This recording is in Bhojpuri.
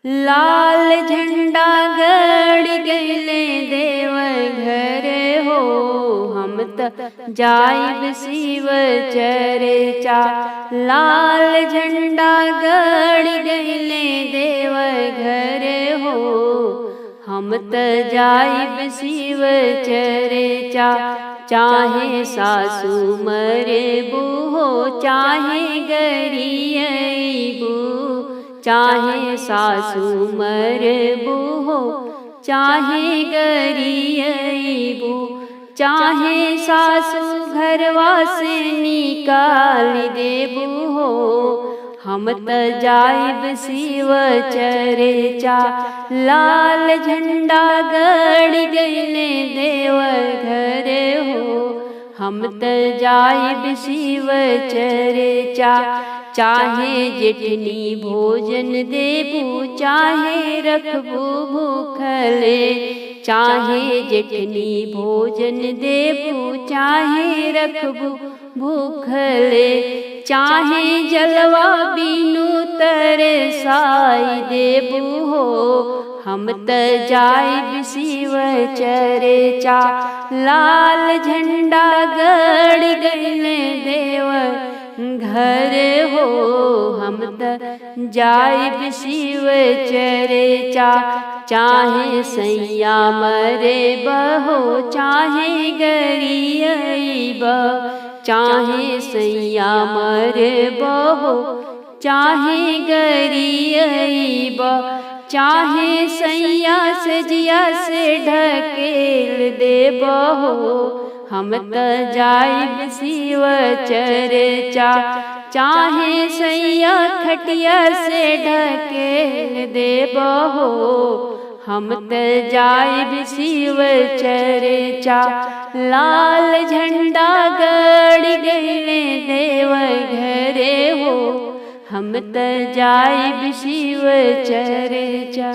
लाल झंडा गड़ गइले देव घर हो, हम त जाइब शिव चर्चा। लाल झंडा गड़ गइले देव घर हो, हम त जाइब शिव चर्चा। चाहे सासू मरे बूहो, चाहे गरियबू, चाहे सासू मरबू हो, चाहे गरियबू। चाहे सासू घरवा से निकाल देबू हो, हम त जाइब शिव चर्चा। लाल झंडा गड़ गइले देव घर हो, हम त जाइब शिव चर्चा। चाहे जेठनी भोजन देबू, चाहे रखबू भूखले, चाहे जेठनी भोजन देबू, चाहे रखबू भूखले। चाहे जलवा बीनू तरसाई देबू हो, हम त जाइब शिव चर्चा। लाल झंडा गड़ गइले देव घर हो, हम त जाइब शिव चर्चा। चाहे सैया मरे बहो, चाहे गरियब, चाहे सैया मरे बहो, चाहे गरियब। चाहे सैया सजिया से ढकेल देबहो, हम त जाइब शिव चर्चा। चाहे सैया खटिया से ढकेल देबहो, हम त जाइब शिव चर्चा। लाल झंडा गड़ गइले देव घर हो, हम त जाइब शिव चर्चा।